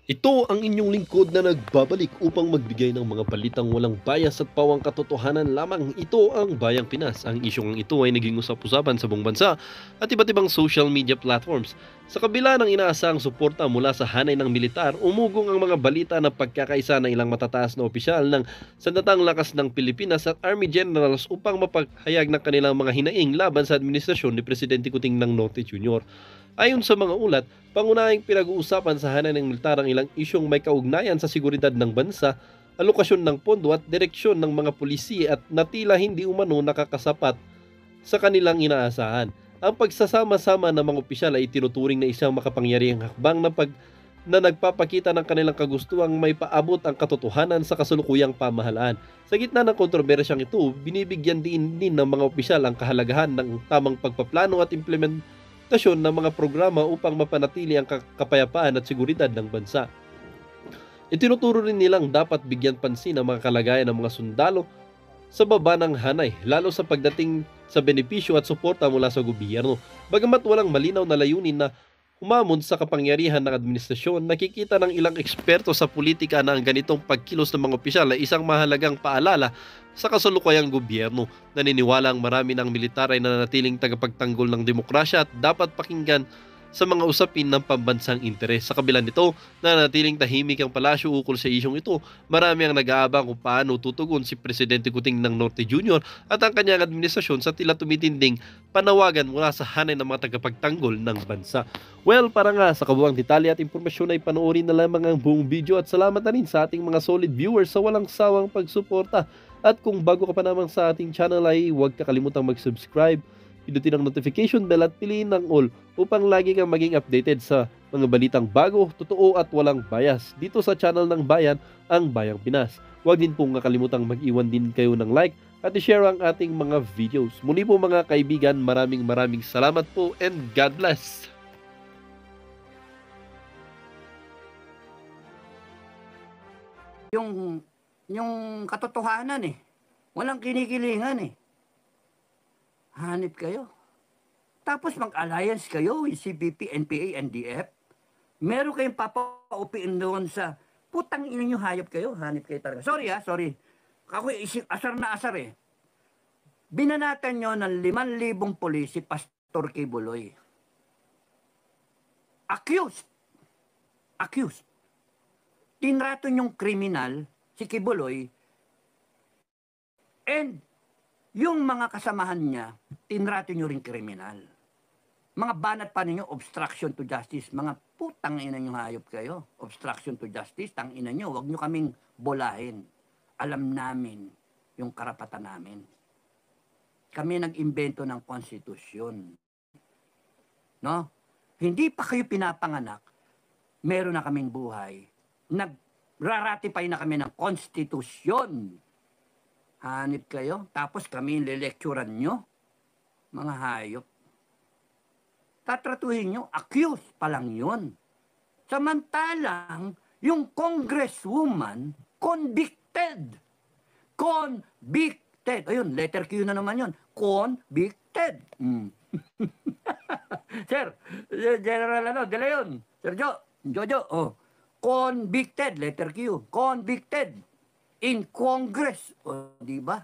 Ito ang inyong lingkod na nagbabalik upang magbigay ng mga balitang walang bias at pawang katotohanan lamang. Ito ang Bayang Pinas. Ang isyong ito ay naging usap-usapan sa buong bansa at iba't ibang social media platforms. Sa kabila ng inaasahang suporta mula sa hanay ng militar, umugong ang mga balita na pagkakaisa ng ilang matataas na opisyal ng Sandatang Lakas ng Pilipinas at Army Generals upang mapaghayag ng kanilang mga hinaing laban sa administrasyon ni Presidente Kuting ng Norte Jr. Ayon sa mga ulat, pangunahing pinag-uusapan sa hanay ng militar ang ilang isyong may kaugnayan sa seguridad ng bansa, alokasyon ng pondo at direksyon ng mga pulisi at na tila hindi umano nakakasapat sa kanilang inaasahan. Ang pagsasama-sama ng mga opisyal ay tinuturing na isang makapangyarihang hakbang na nagpapakita ng kanilang kagustuhang may paabot ang katotohanan sa kasalukuyang pamahalaan. Sa gitna ng kontrobersyang ito, binibigyan din ng mga opisyal ang kahalagahan ng tamang pagpaplano at implementasyon ng mga programa upang mapanatili ang kapayapaan at seguridad ng bansa. Itinuturo rin nilang dapat bigyan pansin ang mga kalagayan ng mga sundalo sa baba ng hanay, lalo sa pagdating sa benepisyo at suporta mula sa gobyerno. Bagamat walang malinaw na layunin na humamon sa kapangyarihan ng administrasyon, nakikita ng ilang eksperto sa politika na ang ganitong pagkilos ng mga opisyal ay isang mahalagang paalala sa kasalukuyang gobyerno. Naniniwala ang marami ng militar ay nanatiling tagapagtanggol ng demokrasya at dapat pakinggan sa mga usapin ng pambansang interes. Sa kabila nito, nanatiling tahimik ang palasyo ukol sa isyong ito. Marami ang nag-aabang kung paano tutugon si Presidente Kuting ng Norte Jr. at ang kanyang administrasyon sa tila tumitinding panawagan mula sa hanay ng mga tagapagtanggol ng bansa. Well, para nga sa kabuang detalye at impormasyon ay panoorin na lamang ang buong video at salamat na rin sa ating mga solid viewers sa walang sawang pagsuporta. At kung bago ka pa naman sa ating channel ay huwag kakalimutang mag-subscribe, pindutin ang notification bell at piliin ang all upang lagi kang maging updated sa mga balitang bago, totoo at walang bias dito sa channel ng Bayan, ang Bayang Pinas. Huwag din pong kakalimutang mag-iwan din kayo ng like at i-share ang ating mga videos. Muli po mga kaibigan, maraming salamat po and God bless! Yung yung katotohanan eh. Walang kinikilingan eh. Hanip kayo. Tapos mag-alliance kayo with CBP, NPA, NDF. Meron kayong papaupiin doon sa putang ina nyo, hayop kayo. Hanip kayo talaga. Sorry sorry. Ako asar na asar eh. Binanatan nyo ng 5,000 pulis si Pastor Kibuloy. Accused. Tinrato nyong kriminal si Kibuloy and yung mga kasamahan niya, tinrato nyo rin kriminal. Mga banat pa ninyo, obstruction to justice. Mga putang ina nyo, hayop kayo. Obstruction to justice, tang ina nyo. Huwag nyo kaming bolahin. Alam namin yung karapatan namin. Kami nag-imbento ng konstitusyon. No? Hindi pa kayo pinapanganak, meron na kaming buhay. Nagraratipay na kami ng konstitusyon. Hanip kayo, tapos kami lilekturan nyo. Mga hayop. Tatratuhin nyo, accused pa lang yun. Samantalang, yung congresswoman, convicted. Convicted. Ayun, letter Q na naman yun. Convicted. Sir, General De Leon, Sir Jojo, convicted, letter Q, convicted in Congress. Di ba?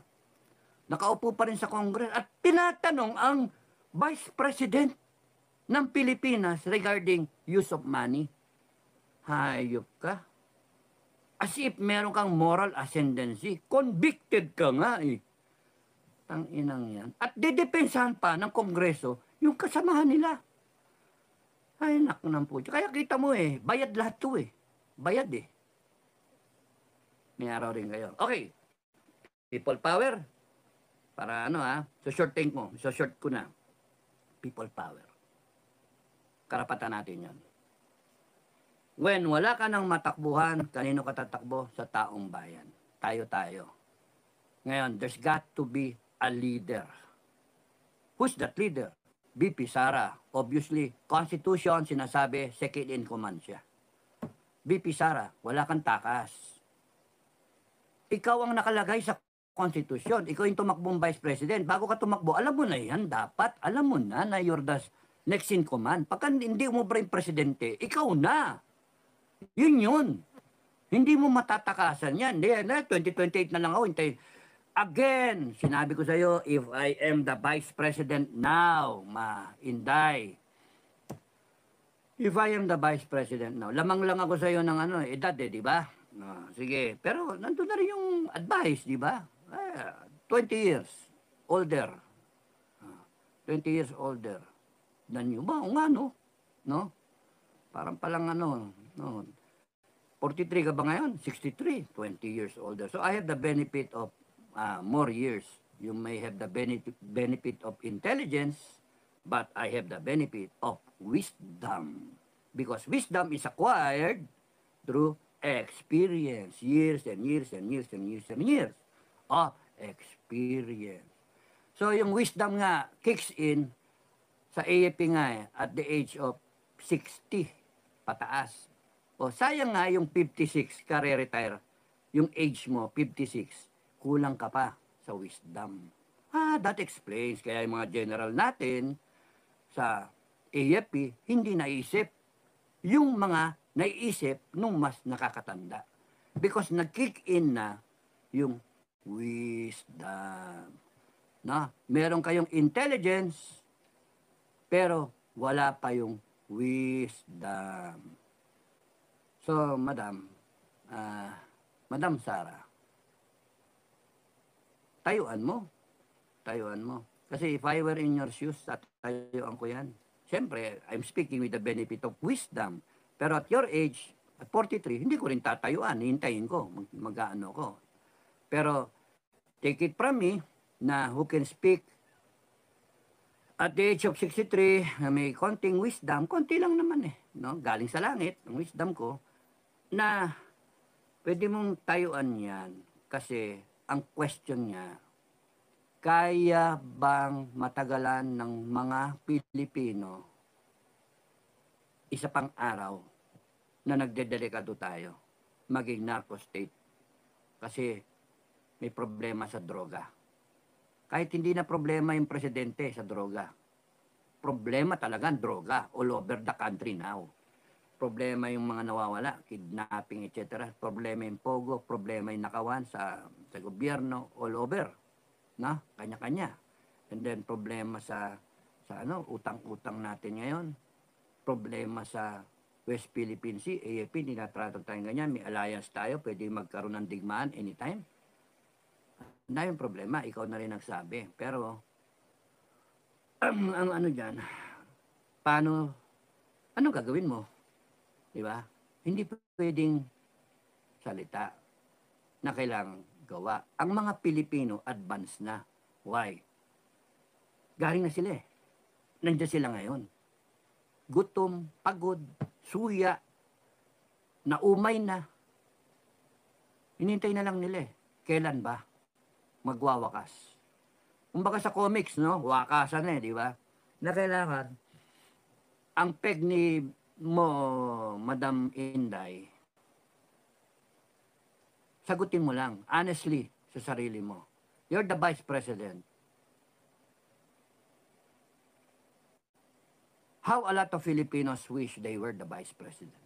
Nakaupo pa rin sa Congress at tinatanong ang Vice President ng Pilipinas regarding use of money. Hayop ka. As if meron kang moral ascendancy. Convicted ka nga eh. Ang inang yan. At didepensahan pa ng Kongreso yung kasamahan nila. Ay, naku ng puto. Kaya kita mo eh, bayad lahat to eh. Bayad eh. May araw rin kayo. Okay. People power. Para ano so-short think mo. So-short ko na. People power. Karapatan natin yan. When wala ka ng matakbuhan, kanino ka tatakbo? Sa taong bayan. Tayo-tayo. Ngayon, there's got to be a leader. Who's that leader? BP Sara. Obviously, Constitution, sinasabi, second in command siya. BP Sara, wala kang takas. Ikaw ang nakalagay sa Constitution. Ikaw yung tumakbong Vice President. Bago ka tumakbo, alam mo na yan. Dapat, alam mo na you're the next in command. Pagka hindi umubra yung Presidente, ikaw na. Yun. Hindi mo matatakasan yan. Hindi, 2028 na lang ako. Hintayin. Again, sinabi ko sa iyo, if I am the Vice President now, Inday, if I am the Vice President now, lamang lang ako sa iyo ng edad di ba? No, sige, pero nandun na rin yung advice, di ba? 20 years older. 20 years older than you. Ba, o nga, no? No? Parang palang no? 43 ka ba ngayon? 63, 20 years older. So I have the benefit of more years. You may have the benefit of intelligence, but I have the benefit of wisdom. Because wisdom is acquired through experience. Years and years and years and years and years of experience. So yung wisdom nga kicks in sa AFP nga at the age of 60 pataas. O sayang nga yung 56 ka retire yung age mo 56 kulang ka pa sa wisdom. That explains kaya yung mga general natin sa AFP hindi naisip yung mga naiisip nung mas nakakatanda. Because nag-kick in na yung wisdom. Na, meron kayong intelligence, pero wala pa yung wisdom. So, Madam Sara, tayuan mo. Kasi if I were in your shoes, tayuan ko yan. Siyempre, I'm speaking with the benefit of wisdom. Pero at your age, at 43, hindi ko rin tatayuan. Hintayin ko, mag-ano ko. Pero, take it from me, na who can speak at the age of 63, na may konting wisdom, konti lang naman no? Galing sa langit, ang wisdom ko, na pwede mong tayuan yan. Kasi, ang question niya, kaya bang matagalan ng mga Pilipino isa pang araw na nagdedelikado tayo maging narco state? Kasi may problema sa droga. Kahit hindi na problema yung presidente sa droga. Problema talaga ang droga all over the country now. Problema yung mga nawawala, kidnapping, etc. Problema yung pogo, problema yung nakawan sa gobyerno all over. Na, kanya-kanya. And then problema sa utang-utang natin ngayon. Problema sa West Philippine Sea, AFP, hindi natrato tayong ganyan. May alliance tayo, pwede magkaroon ng digmaan anytime. Na yung problema, ikaw na rin nagsabi. Pero, ang dyan, anong gagawin mo? Diba? Hindi pwedeng salita na kailangang gawa. Ang mga Pilipino, advance na. Why? Galing na sila Nandiyan sila ngayon. Gutom, pagod, suya, naumay na. Hinintay na lang nila Kailan ba? Magwawakas. Kumbaga sa comics, no? Wakasan di ba? Na kailangan, ang peg ni Madam Inday, sagutin mo lang, honestly, sa sarili mo. You're the Vice President. How a lot of Filipinos wish they were the Vice President.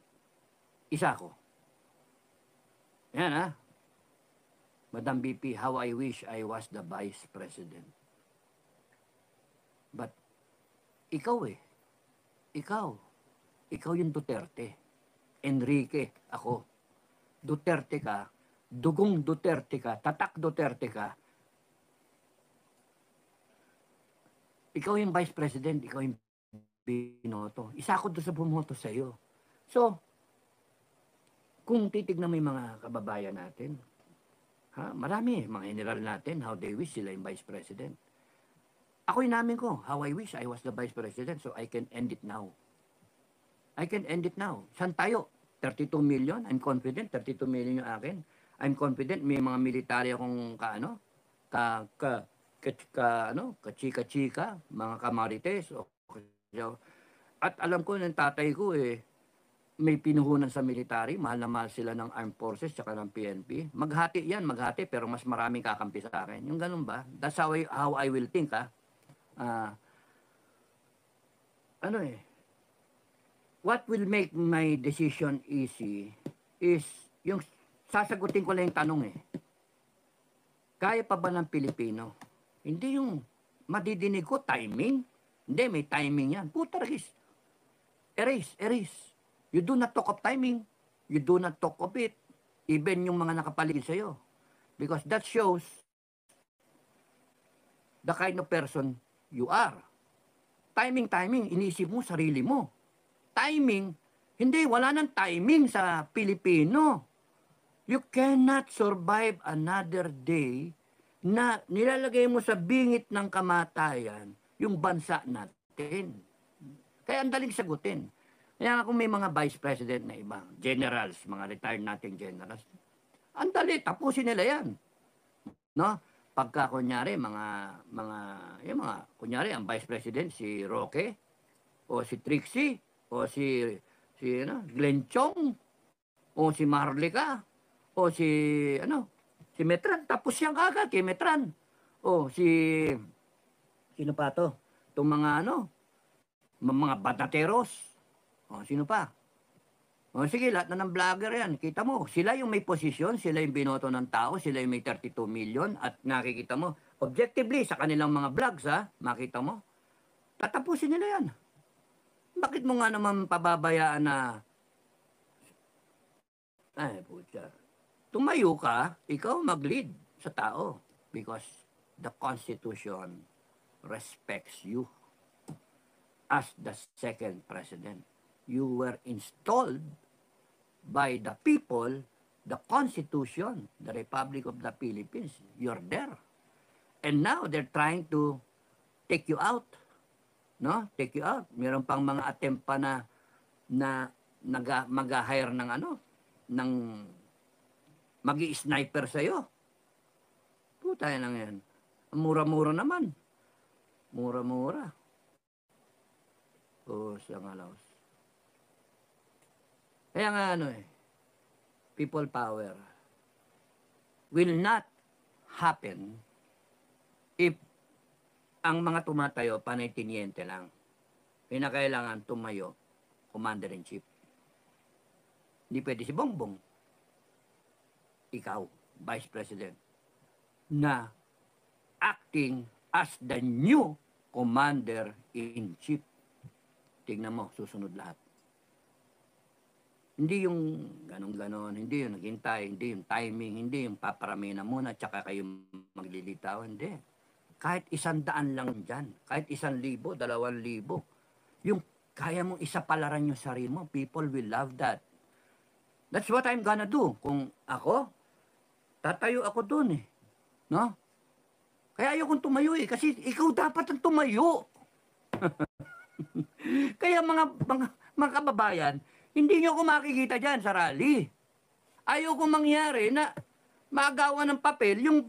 Isa ko. Yan Madam BP, how I wish I was the Vice President. But, ikaw Ikaw yung Duterte. Enrique, ako. Duterte ka, dugong Duterte ka, tatak Duterte ka. Ikaw yung Vice President, ikaw yung binoto. Isa ako doon sa bumoto sa iyo. So, kung titignan mo yung mga kababayan natin, marami, mga general natin, how they wish sila yung Vice President. Ako yung namin ko, how I wish I was the Vice President so I can end it now. I can end it now. Saan tayo? 32 million? I'm confident. 32 million yung akin. I'm confident may mga military akong kachika-chika, mga kamarites. At alam ko ng tatay ko may pinuhunan sa military. Mahal na mahal sila ng armed forces tsaka ng PNP. Maghati pero mas maraming kakampi sa akin. Yung ganun ba? That's how I will think what will make my decision easy is yung sasagutin ko lang yung tanong eh. Kaya pa ba ng Pilipino? Hindi yung madidinig ko, timing. Hindi, may timing yan. Puta ragis. Erase, erase. You do not talk of timing. You do not talk of it. Even yung mga nakapaligid sa'yo. Because that shows the kind of person you are. Timing, iniisip mo, sarili mo. Timing, hindi, wala nang timing sa Pilipino. You cannot survive another day na nilalagay mo sa bingit ng kamatayan yung bansa natin. Kaya ang daling sagutin. Kaya nga kung may mga vice president na iba, generals, mga retired nating generals, ang dali, tapusin nila yan. No? Pagka kunyari, kunyari, ang vice president, si Roque, o si Trixie, o si Glenn Chong, o si Marlica, o si Metran, tapos siyang kagad kay Metran. O sino pa to? Itong mga batateros. O sino pa? O sige, lahat na ng vlogger yan. Kita mo, sila yung may posisyon, sila yung binoto ng tao, sila yung may 32 million at nakikita mo, objectively sa kanilang mga vlogs makita mo, tatapusin nila yan. Bakit mo nga naman pababayaan na putya. Tumayo ka, ikaw mag-lead sa tao because the Constitution respects you as the second president. You were installed by the people, the Constitution, the Republic of the Philippines. You're there. And now they're trying to take you out. No? Take you out. Meron pang mga attempt pa na mag-hire ng magi-sniper sa'yo. Puta lang yan. Mura-mura naman. Mura-mura. Sa ngalaws. Kaya nga people power will not happen if ang mga tumatayo panay-tiniente lang. Pinakailangan tumayo, commander-in-chief. Hindi pwede si Bongbong. Ikaw, Vice President, na acting as the new Commander-in-Chief. Tingnan mo, susunod lahat. Hindi yung ganon-ganon, hindi yung naghintay, hindi yung timing, hindi yung paparami na muna, tsaka kayo maglilitaw, hindi. Kahit 100 lang dyan, kahit 1,000, 2,000, yung kaya mong isapalaran yung sarili mo, people will love that. That's what I'm gonna do. Kung ako, tatayo ako dun No? Kaya ayokong tumayo kasi ikaw dapat ang tumayo. Kaya mga kababayan, hindi nyo ako makikita dyan sa rally. Ayoko mangyari na magawa ng papel yung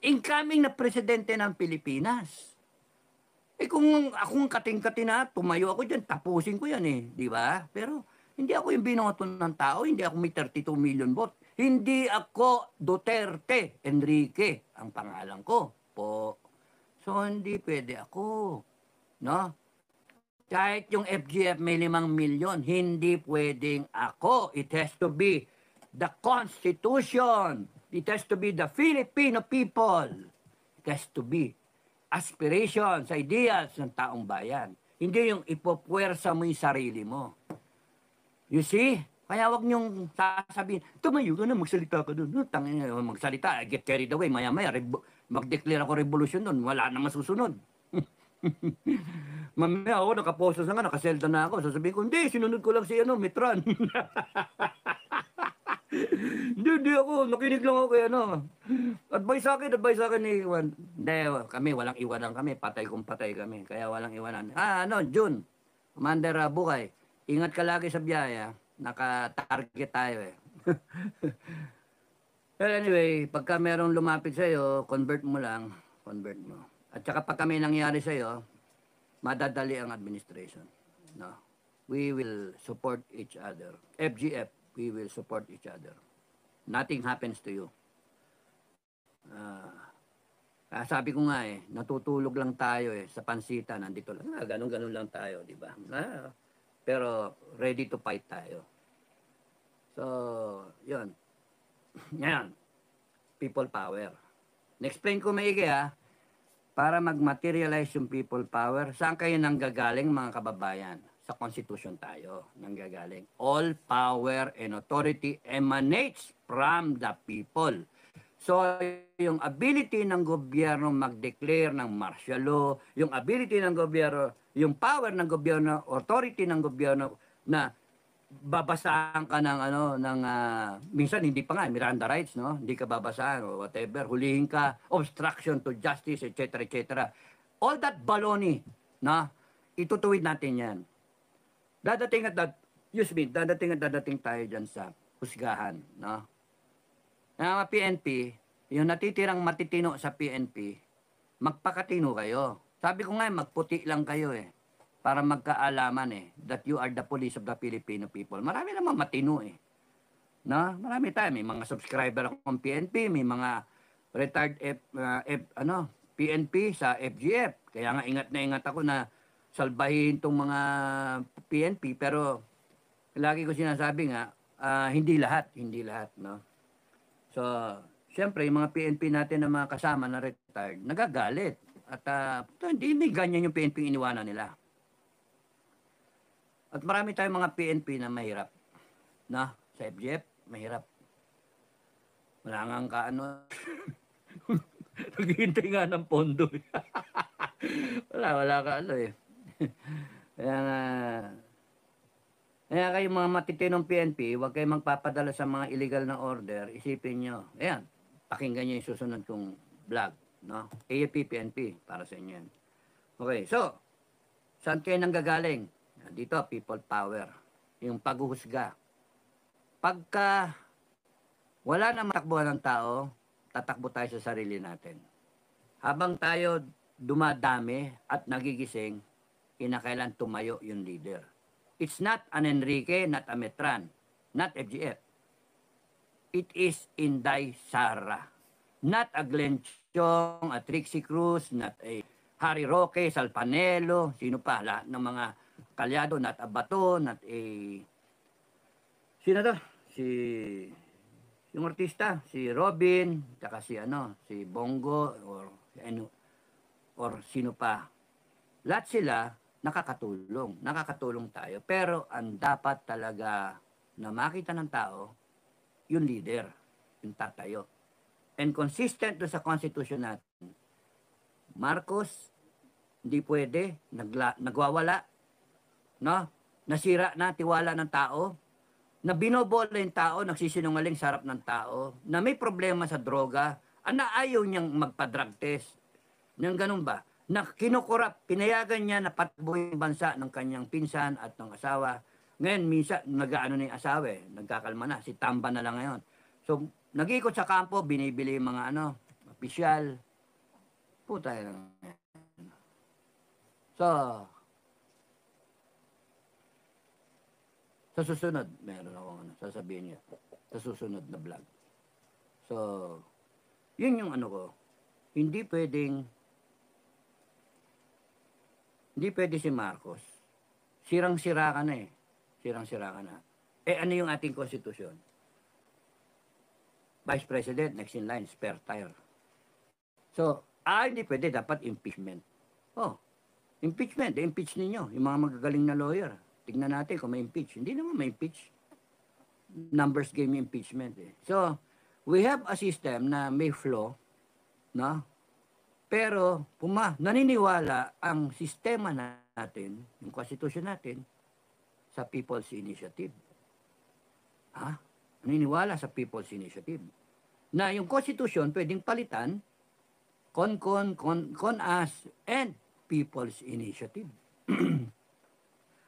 incoming na presidente ng Pilipinas. Kung akong kating-kating na, tumayo ako dyan, tapusin ko yan di ba? Pero hindi ako yung binoto ng tao, hindi ako may 32 million vote. Hindi ako Duterte Enrique, ang pangalan ko po. So hindi pwede ako, no? Kahit yung FGF may 5 milyon, hindi pwedeng ako. It has to be the Constitution. It has to be the Filipino people. It has to be aspirations, ideas ng taong bayan. Hindi yung ipopwersa mo yung sarili mo. You see? Kaya wag niyong sasabihin, tumayo ka na, magsalita ka doon. Tangina, magsalita, I get carried away. Maya-maya, mag-declare ako revolution doon. Wala na masusunod. Mamaya ako, nakaposto na nga, nakaselda na ako. Sasabihin ko, hindi, sinunod ko lang si Mitran. Hindi ako, nakinig lang ako kay Advice sa akin ni Iwan. Hindi, kami, walang iwanan kami. Patay kung patay kami. Kaya walang iwanan. June, Commander Bukay, ingat ka lagi sa biyaya. Naka-target tayo Well, anyway, pagka merong lumapit sa'yo, convert mo lang. Convert mo. At saka pag kami nangyari sa'yo, madadali ang administration. No? We will support each other. FGF, we will support each other. Nothing happens to you. Sabi ko nga natutulog lang tayo sa pansitan, nandito lang. Ganun-ganun lang tayo, di ba? pero ready to fight tayo. So, yun. Ngayon, people power. Na-explain ko maigi ha, para mag-materialize yung people power, saan kayo nanggagaling mga kababayan? Sa Constitution tayo nanggagaling. All power and authority emanates from the people. So, yung ability ng gobyerno mag-declare ng martial law, yung ability ng gobyerno, yung power ng gobyerno, authority ng gobyerno na babasahan ka ng minsan hindi pa nga Miranda rights, no, hindi ka babasahan o whatever, hulihin ka, obstruction to justice, etc., etc. All that baloney, na itutuwid natin yan. Dadating dadating tayo dyan sa husgahan, no. Ang mga PNP, yung natitirang matitino sa PNP, magpakatino kayo. Sabi ko nga, magputi lang kayo para magkaalaman that you are the police of the Filipino people. Marami namang matino No? Marami tayo. May mga subscriber akong PNP, may mga retired PNP sa FGF. Kaya nga ingat na ingat ako na salbahin tong mga PNP. Pero lagi ko sinasabi nga, hindi lahat, no? So, siyempre, yung mga PNP natin na mga kasama na retired, nagagalit. At hindi ganyan yung PNP iniwanan nila. At marami tayong mga PNP na mahirap. Na, sa FGF, mahirap. Wala nga naghihintay nga ng pondo. wala ka Kaya kayong mga matitinong PNP, huwag kayong magpapadala sa mga illegal na order, isipin nyo. Ayan, pakinggan nyo yung susunod kong vlog. No? AFP, PNP, para sa inyo yan. Okay, so, saan kayo nanggagaling? Dito, people power. Yung paghuhusga. Pagka wala na matakbuhan ng tao, tatakbo tayo sa sarili natin. Habang tayo dumadami at nagigising, kinakailan tumayo yung leader. It's not an Enrique, not a Metran, not FGF. It is Inday Sara. Not a Glenn Chong, a Trixie Cruz, not a Harry Roque, Salpanelo, sino pa, lahat ng mga kalyado, not a Bato, not a... Sino to? Yung artista, si Robin, tsaka si Bongo, or sino pa. Lahat sila nakakatulong tayo. Pero ang dapat talaga na makita ng tao, yung leader, yung tatayo. And consistent doon sa Constitution natin. Marcos, hindi pwede, nagwawala, no? Nasira na tiwala ng tao, na binobola yung tao, nagsisinungaling sa harap ng tao, na may problema sa droga, na ayaw niyang magpa-drug test. Nang ganun ba? Na kinukurap, pinayagan niya na patakbo yung bansa ng kanyang pinsan at ng asawa. Ngayon, minsan, nag-ano na yung asawa nagkakalma na, si Tamba na lang ngayon. So, nag-ikot sa kampo, binibili yung mga opisyal. Puta yan. So, sa susunod, meron akong sasabihin niya. Sa susunod na vlog. So, yun yung ko. Hindi pwede si Marcos. Sirang-sira ka na Sirang-sira ka na. Ano yung ating konstitusyon? Vice President, next in line, spare tire. So, hindi pwede. Dapat impeachment. Impeachment. Impeach ninyo. Yung mga magagaling na lawyer. Tignan natin kung may impeach. Hindi naman may impeach. Numbers game impeachment So, we have a system na may flaw, no? Pero, naniniwala ang sistema natin, yung constitution natin, sa People's Initiative. Naniniwala sa People's Initiative. Na yung constitution pwedeng palitan, CONAS, and People's Initiative.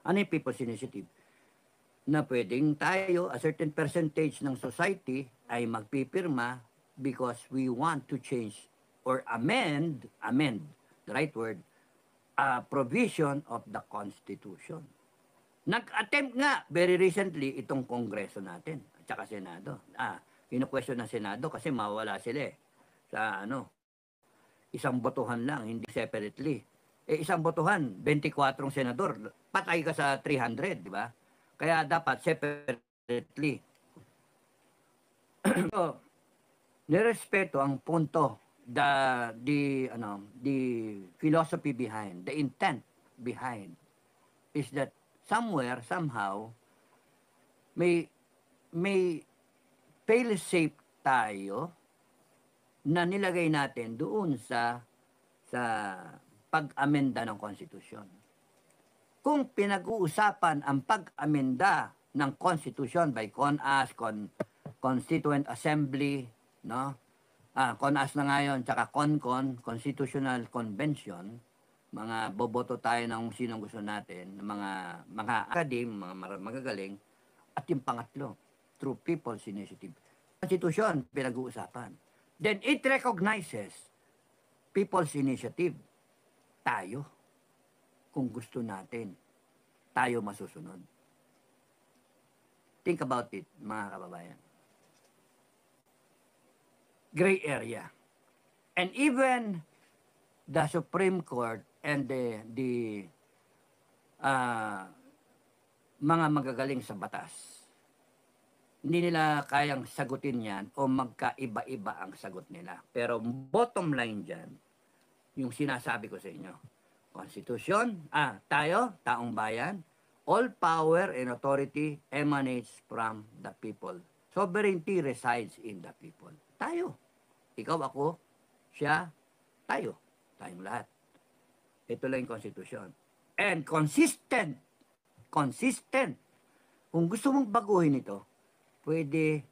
Ano yung People's Initiative? Na pwedeng tayo, a certain percentage ng society ay magpipirma because we want to change or amend, the right word, a provision of the Constitution. Nag-attempt nga very recently itong Kongreso natin at saka Senado. Kinu-question ng Senado kasi mawala sila sa isang botohan lang, hindi separately. isang botohan, 24 senador. Patay ka sa 300, di ba? Kaya dapat separately. So, nirespeto ang punto, the philosophy behind, the intent behind is that somewhere, somehow, may fail-safe tayo na nilagay natin doon sa pag-amenda ng konstitusyon. Kung pinag-uusapan ang pag-amenda ng konstitusyon by CONAS, Constituent Assembly, no? CONAS na ngayon, tsaka CONCON, Constitutional Convention, mga boboto tayo ng sinong gusto natin, mga academe, mga magagaling, at yung pangatlo, through People's Initiative. Konstitusyon, pinag-uusapan. Then it recognizes People's Initiative. Tayo, kung gusto natin, tayo masusunod. Think about it, mga kababayan. Gray area. And even the Supreme Court and the mga magagaling sa batas, hindi nila kayang sagutin yan o magkaiba-iba ang sagot nila. Pero bottom line dyan, yung sinasabi ko sa inyo, Konstitusyon, tayo, taong bayan, all power and authority emanates from the people. Sovereignty resides in the people. Tayo. Ikaw, ako, siya, tayo. Tayong lahat. Ito lang yung konstitusyon. And consistent. Consistent. Kung gusto mong baguhin ito, pwede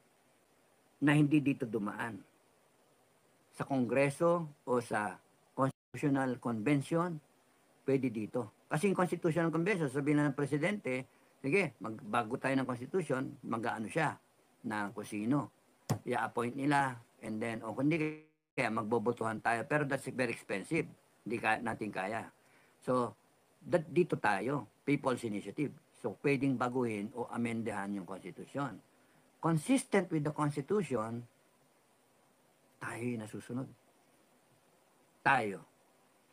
na hindi dito dumaan. Sa Kongreso o sa Constitutional Convention, pwede dito. Kasi yung Constitutional Convention, sabihin na ng Presidente, sige, magbago tayo ng Constitution, mag-ano siya, na kung sino. I-appoint nila, and then, o kundi kaya magbobotohan tayo, pero that's very expensive. Hindi natin kaya. So, dito tayo, People's Initiative. So, pwedeng baguhin o amendahan yung Constitution. Consistent with the Constitution, tayo yung nasusunod. Tayo.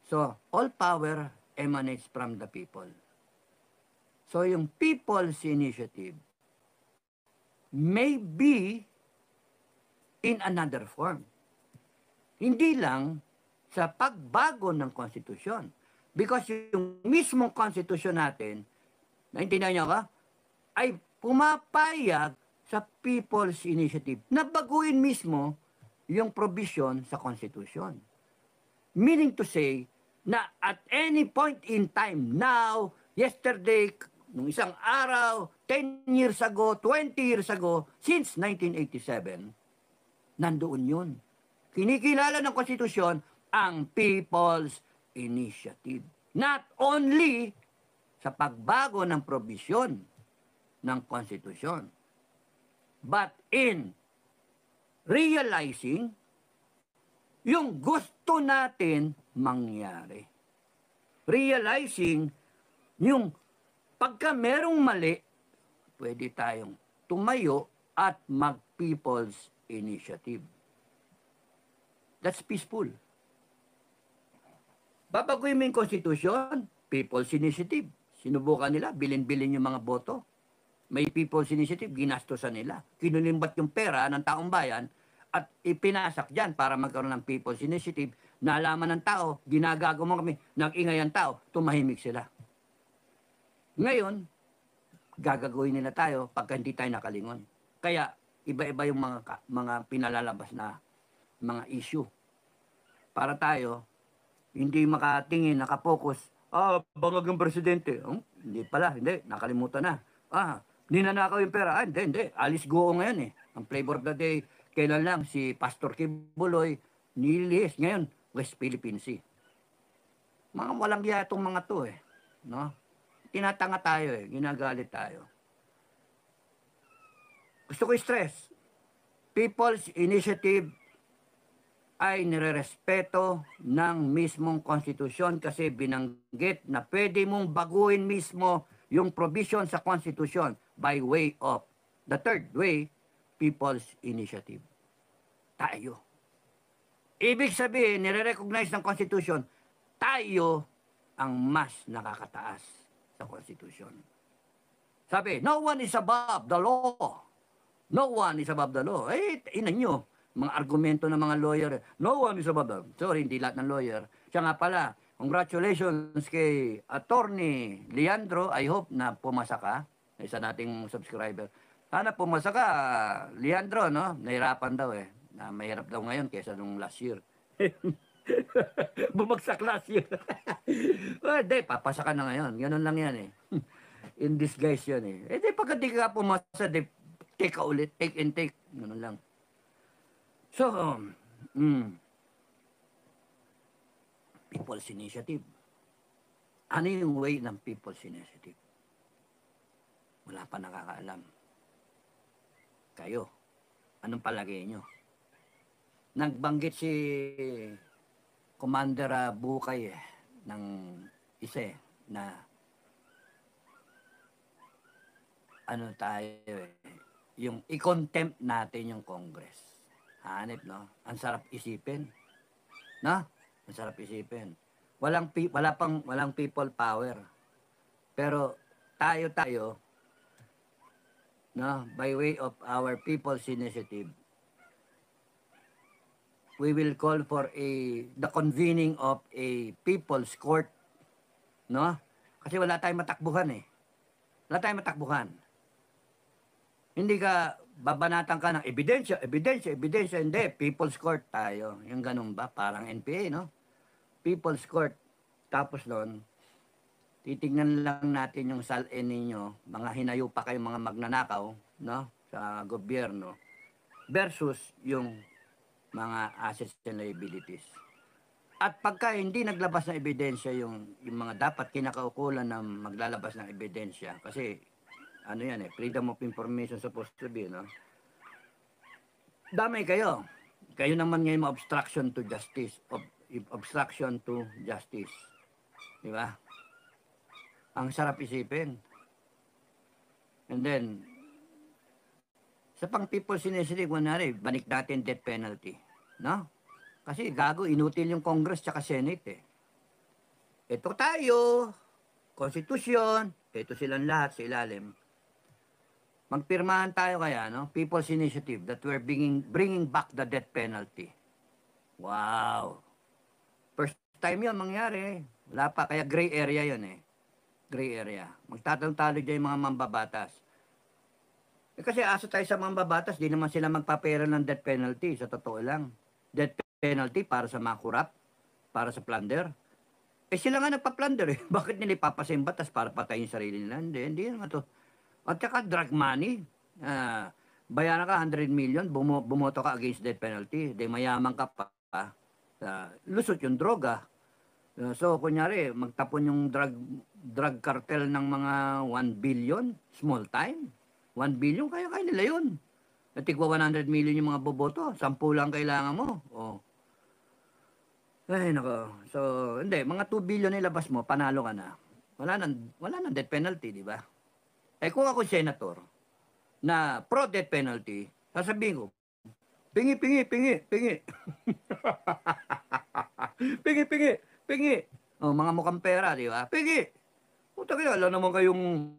So, all power emanates from the people. So, yung People's Initiative may be in another form. Hindi lang sa pagbago ng konstitusyon. Because yung mismong konstitusyon natin, naintindihan niyo ka, ay pumapayag sa People's Initiative na baguhin mismo yung provision sa konstitusyon. Meaning to say, na at any point in time, now, yesterday, nung isang araw, 10 years ago, 20 years ago, since 1987, nandoon yun. Kinikilala ng konstitusyon ang People's Initiative. Not only sa pagbago ng probisyon ng konstitusyon, but in realizing yung gusto natin mangyari. Realizing yung pagka merong mali, pwede tayong tumayo at mag-People's Initiative. That's peaceful. Babaguhin mo yung Constitution, People's Initiative. Sinubukan nila, bilin-bilin yung mga boto. May People's Initiative, ginastosan nila. Kinulimbat yung pera ng taong bayan at ipinasak dyan para magkaroon ng People's Initiative. Naalaman ng tao, ginagago mo kami, nag-ingay ang tao, tumahimik sila. Ngayon, gagaguhin nila tayo pagka hindi tayo nakalingon. Kaya, iba-iba yung mga pinalalabas na mga issue. Para tayo, hindi makatingin, nakapokus, bangag ng presidente. Hindi pala, hindi, nakalimutan na. Ninanakaw yung pera. Hindi. Alice Goo ngayon eh. Ang flavor of the day, kailan lang si Pastor Kibuloy, nilihis. Ngayon, West Philippine Sea. Mga walang iya itong mga to eh. No? Tinatanga tayo eh. Ginagalit tayo. Gusto ko i-stress. People's Initiative ay nirerespeto ng mismong konstitusyon kasi binanggit na pwede mong baguhin mismo yung provision sa konstitusyon by way of the third way, People's Initiative. Tayo. Ibig sabihin, nire-recognize ng konstitusyon, tayo ang mas nakakataas sa konstitusyon. Sabi, no one is above the law. No one is above the law. Inan nyo, mga argumento ng mga lawyer. No one is above the law. Sorry, hindi lahat ng lawyer. Siya nga pala, congratulations kay Attorney Leandro. I hope na pumasa ka. Isa nating subscriber. Sana pumasa ka, Leandro, no? Nahirapan daw eh. Na mahirap daw ngayon kaysa nung last year. Bumagsak last year. Hindi, papasa ka na ngayon. Ganun lang yan eh. In disguise yun eh. Di pagka di ka pumasa, di take ka ulit. Take and take. Ganun lang. So, People's Initiative. Ano yung way ng People's Initiative? Wala pa nakakaalam. Kayo, anong palagay nyo? Nagbanggit si Commander Bukay ng isa na ano tayo yung i-contempt natin yung Congress. Hanip, no? Ang sarap isipin. No? Ang sarap isipin. Walang people power. Pero tayo, no, by way of our People's Initiative, we will call for the convening of a people's court, no? Kasi wala tayong matakbuhan eh. Wala tayong matakbuhan. Hindi ka babanatan ka ng ebidensya, hindi. People's court tayo. Yung ganun ba? Parang NPA, no? People's court. Tapos doon, titignan lang natin yung salin ninyo, mga hinayo pa kayong mga magnanakaw, no? Sa gobyerno, versus yung mga assets and liabilities. At pagka hindi naglabas ng ebidensya yung mga dapat kinakaukulan na maglalabas ng ebidensya, kasi ano yan eh, freedom of information supposed to be, no? Damay kayo. Kayo naman ngayon obstruction to justice. Obstruction to justice. Di ba? Ang sarap isipin. And then, sa pang People's Initiative, kunwari, banik natin death penalty. No? Kasi gago, inutil yung Congress tsaka Senate eh. Ito tayo, Konstitusyon, ito silang lahat sa ilalim. Magpirmahan tayo kaya, no? People's Initiative that we're bringing back the death penalty. Wow! First time yun mangyari. Wala pa, kaya gray area yun eh. Gray area. Magtatalo-talo dyan yung mga mambabatas. Kasi asa tayo sa mambabatas, di naman sila magpapera ng death penalty, sa totoo lang. Death penalty para sa mga kurap, para sa plunder. Sila nga nagpa-plunder eh. Bakit nila ipapasin batas para patayin yung sarili nila? Hindi naman to. At saka drug money. Bayaran ka 100 million, bumoto ka against death penalty. Di mayaman ka pa. Lusot yung droga. So, kunyari, magtapon yung drug cartel ng mga 1 billion, small time. 1 billion, kaya nila yun. At tigwa 100 million yung mga boboto. 10 lang kailangan mo. Oh. Ay, nako. So, hindi. Mga 2 billion nilabas mo, panalo ka na. Wala nang death penalty, di ba? Kung ako senator na pro-death penalty, sasabihin ko, pingi. pingi. Oh, mga mukhang pera, di ba? Pingi. Puta kayo, alam naman kayong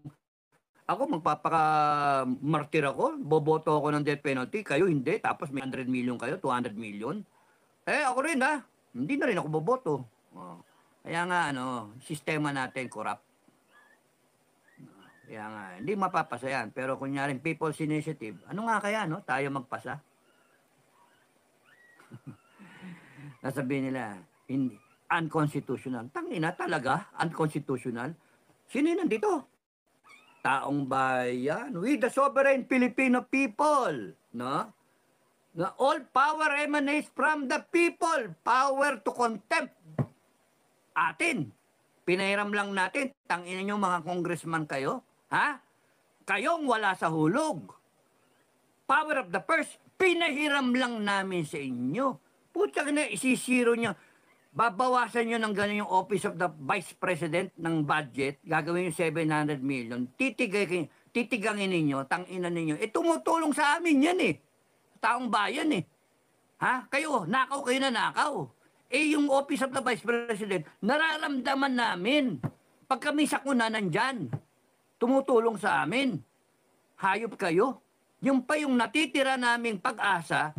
ako magpapaka-martir ako, boboto ako ng death penalty, kayo hindi, tapos may 100 million kayo, 200 million. Ako rin ha, hindi na rin ako boboto. Oh. Kaya nga, sistema natin corrupt. Kaya nga, hindi mapapasa yan. Pero kunyaring People's Initiative, ano nga kaya, no? Tayo magpasa? Nasabihin nila, hindi, unconstitutional. Tangina talaga, unconstitutional. Sino yun nandito? Taong bayan, we the sovereign Filipino people, no? Na all power emanates from the people. Power to contempt. Atin. Pinahiram lang natin. Tangina nyo mga congressman kayo. Ha? Kayong wala sa hulog. Power of the purse. Pinahiram lang namin sa inyo. Putya na, isisiro nyo. Babawasan nyo ng gano'n yung Office of the Vice President ng budget, gagawin yung 700 million, titigangin ninyo, tanginan ninyo. Tumutulong sa amin yan eh. Taong bayan eh. Ha? Kayo, nakaw kayo na nakaw. yung Office of the Vice President, nararamdaman namin. Pag kami sakuna nandyan, tumutulong sa amin. Hayop kayo. Yung pa yung natitira naming pag-asa